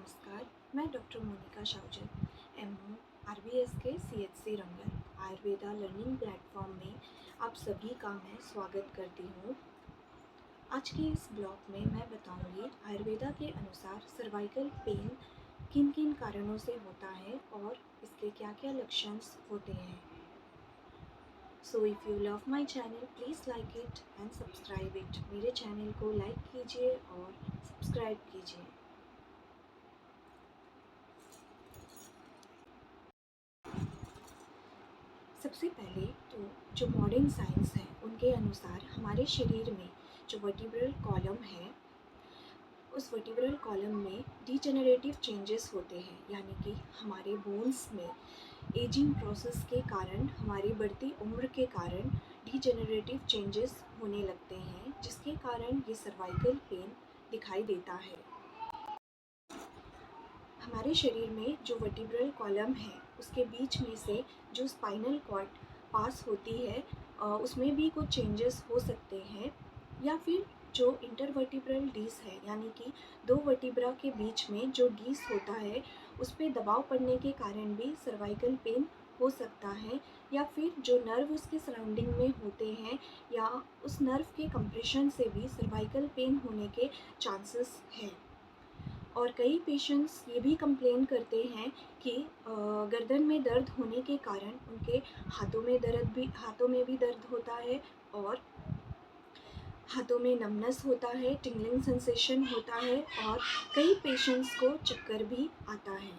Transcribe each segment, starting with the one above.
नमस्कार, मैं doctor Monika Shahjan, MO RBSK CHC Rangal Ayurveda learning platform में आप सभी का मैं स्वागत करती हूँ। आज के इस ब्लॉग में मैं बताऊँगी आयुर्वेदा के अनुसार सर्वाइकल पेन किन किन कारणों से होता है और इसके क्या क्या लक्षण होते हैं। So if you love my channel please like it and subscribe it. मेरे चैनल को लाइक कीजिए और सब्सक्राइब कीजिए। सबसे पहले तो जो मॉडर्न साइंस है उनके अनुसार हमारे शरीर में जो वर्टिब्रल कॉलम है उस वर्टिब्रल कॉलम में डिजेनरेटिव चेंजेस होते हैं, यानी कि हमारे बोन्स में एजिंग प्रोसेस के कारण, हमारी बढ़ती उम्र के कारण डिजेनरेटिव चेंजेस होने लगते हैं, जिसके कारण ये सर्वाइकल पेन दिखाई देता है। हमारे शरीर में जो वर्टिब्रल कॉलम है उसके बीच में से जो स्पाइनल कॉर्ड पास होती है उसमें भी कुछ चेंजेस हो सकते हैं, या फिर जो इंटरवर्टिब्रल डिस्क है यानी कि दो वर्टिब्रा के बीच में जो डिस्क होता है उस पर दबाव पड़ने के कारण भी सर्वाइकल पेन हो सकता है, या फिर जो नर्व उसके सराउंडिंग में होते हैं या उस नर्व के कंप्रेशन से भी सर्वाइकल पेन होने के चांसेस हैं। और कई पेशेंट्स ये भी कंप्लेन करते हैं कि गर्दन में दर्द होने के कारण उनके हाथों में भी दर्द होता है और हाथों में नमनेस होता है, टिंगलिंग सेंसेशन होता है और कई पेशेंट्स को चक्कर भी आता है।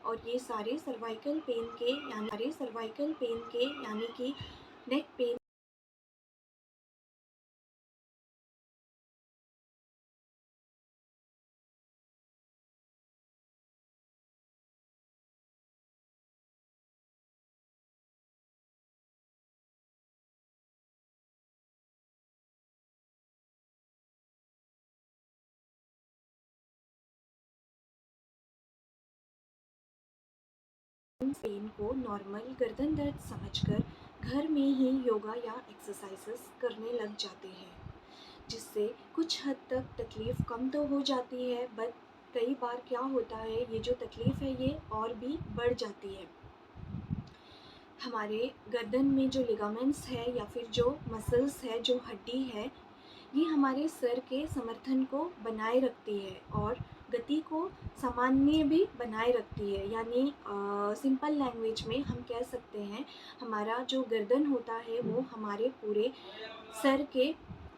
और ये सारे सर्वाइकल पेन के यानी कि नेक पेन को नॉर्मल गर्दन दर्द समझकर घर में ही योगा या एक्सरसाइजेस करने लग जाते हैं, जिससे कुछ हद तक तकलीफ़ कम तो हो जाती है, बट कई बार क्या होता है ये जो तकलीफ़ है ये और भी बढ़ जाती है। हमारे गर्दन में जो लिगामेंट्स है या फिर जो मसल्स है, जो हड्डी है, ये हमारे सर के समर्थन को बनाए रखती है और गति को सामान्य भी बनाए रखती है। यानी सिंपल लैंग्वेज में हम कह सकते हैं हमारा जो गर्दन होता है वो हमारे पूरे सर के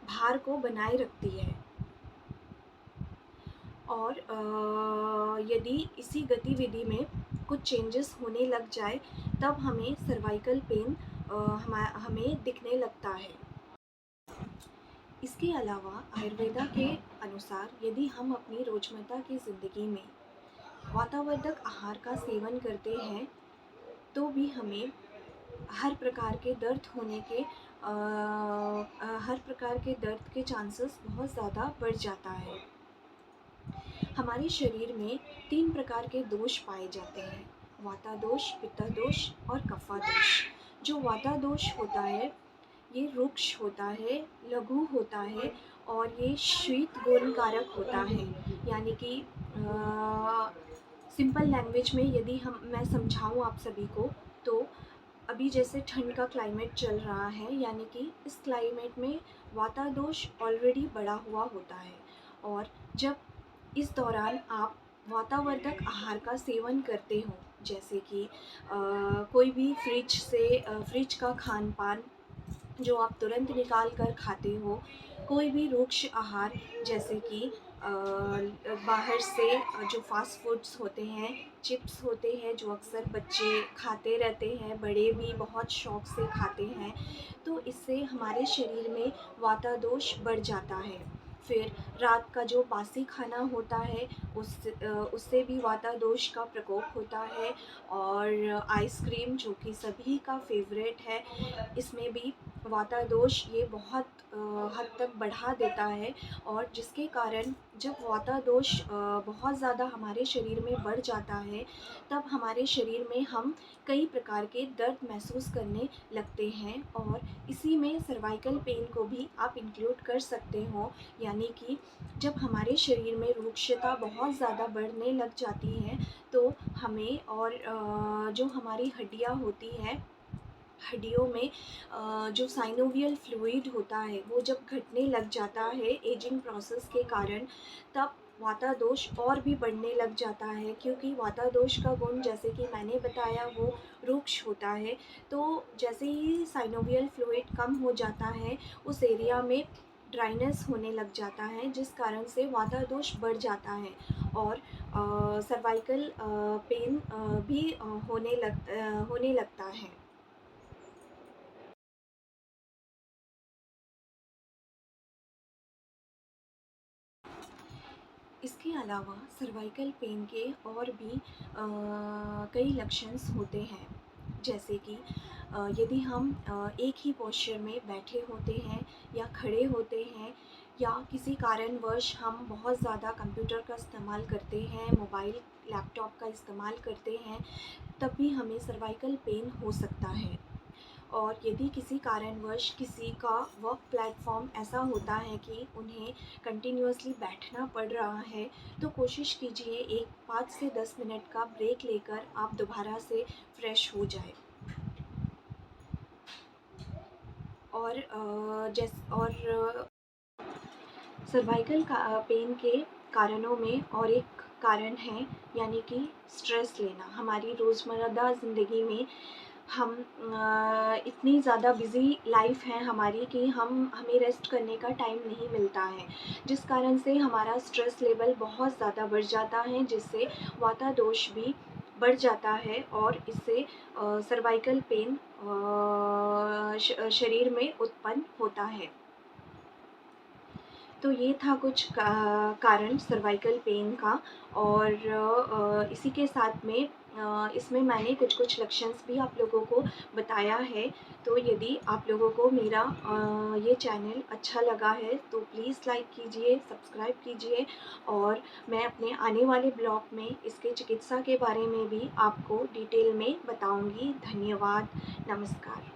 भार को बनाए रखती है। और यदि इसी गतिविधि में कुछ चेंजेस होने लग जाए तब हमें सर्वाइकल पेन हमें दिखने लगता है। इसके अलावा आयुर्वेदा के अनुसार यदि हम अपनी रोज़मर्रा की ज़िंदगी में वातावर्धक आहार का सेवन करते हैं तो भी हमें हर प्रकार के दर्द के चांसेस बहुत ज़्यादा बढ़ जाता है। हमारे शरीर में 3 प्रकार के दोष पाए जाते हैं, वाता दोष, पित्ता दोष और कफा दोष। जो वाता दोष होता है ये रुक्ष होता है, लघु होता है और ये शीत गुणकारक होता है। यानी कि सिंपल लैंग्वेज में यदि मैं समझाऊँ आप सभी को, तो अभी जैसे ठंड का क्लाइमेट चल रहा है, यानी कि इस क्लाइमेट में वाता दोष ऑलरेडी बढ़ा हुआ होता है, और जब इस दौरान आप वातावर्धक आहार का सेवन करते हो, जैसे कि कोई भी फ्रिज का खान पान जो आप तुरंत निकाल कर खाते हो, कोई भी रुक्ष आहार जैसे कि बाहर से जो फास्ट फूड्स होते हैं, चिप्स होते हैं जो अक्सर बच्चे खाते रहते हैं, बड़े भी बहुत शौक़ से खाते हैं, तो इससे हमारे शरीर में वाता दोष बढ़ जाता है। फिर रात का जो बासी खाना होता है उससे भी वाता दोष का प्रकोप होता है, और आइसक्रीम जो कि सभी का फेवरेट है, इसमें भी वाता दोष ये बहुत हद तक बढ़ा देता है, और जिसके कारण जब वातादोष बहुत ज़्यादा हमारे शरीर में बढ़ जाता है, तब हमारे शरीर में हम कई प्रकार के दर्द महसूस करने लगते हैं, और इसी में सर्वाइकल पेन को भी आप इंक्लूड कर सकते हो। यानी कि जब हमारे शरीर में रुक्षता बहुत ज़्यादा बढ़ने लग जाती है, तो हमें और जो हमारी हड्डियाँ होती हैं, हड्डियों में जो साइनोवियल फ्लूइड होता है वो जब घटने लग जाता है एजिंग प्रोसेस के कारण, तब वातादोष और भी बढ़ने लग जाता है। क्योंकि वातादोष का गुण, जैसे कि मैंने बताया, वो रुक्ष होता है। तो जैसे ही साइनोवियल फ्लूइड कम हो जाता है, उस एरिया में ड्राइनेस होने लग जाता है, जिस कारण से वातादोष बढ़ जाता है, और सर्वाइकल पेन भी होने लगता है। इसके अलावा सर्वाइकल पेन के और भी कई लक्षण होते हैं। जैसे कि यदि हम एक ही पोस्चर में बैठे होते हैं या खड़े होते हैं, या किसी कारणवश हम बहुत ज़्यादा कंप्यूटर का इस्तेमाल करते हैं, मोबाइल लैपटॉप का इस्तेमाल करते हैं, तब भी हमें सर्वाइकल पेन हो सकता है। और यदि किसी कारणवश किसी का वर्क प्लेटफॉर्म ऐसा होता है कि उन्हें कंटिन्यूअसली बैठना पड़ रहा है, तो कोशिश कीजिए एक 5 से 10 मिनट का ब्रेक लेकर आप दोबारा से फ्रेश हो जाए। और सर्वाइकल का पेन के कारणों में और एक कारण है, यानी कि स्ट्रेस लेना। हमारी रोज़मर्रा ज़िंदगी में हम इतनी ज़्यादा बिज़ी लाइफ है हमारी कि हमें रेस्ट करने का टाइम नहीं मिलता है, जिस कारण से हमारा स्ट्रेस लेवल बहुत ज़्यादा बढ़ जाता है, जिससे वातादोष भी बढ़ जाता है, और इससे सर्वाइकल पेन शरीर में उत्पन्न होता है। तो ये था कुछ कारण सर्वाइकल पेन का। और इसी के साथ में इसमें मैंने कुछ लक्षणस भी आप लोगों को बताया है। तो यदि आप लोगों को मेरा ये चैनल अच्छा लगा है तो प्लीज़ लाइक कीजिए, सब्सक्राइब कीजिए, और मैं अपने आने वाले ब्लॉग में इसके चिकित्सा के बारे में भी आपको डिटेल में बताऊंगी। धन्यवाद, नमस्कार।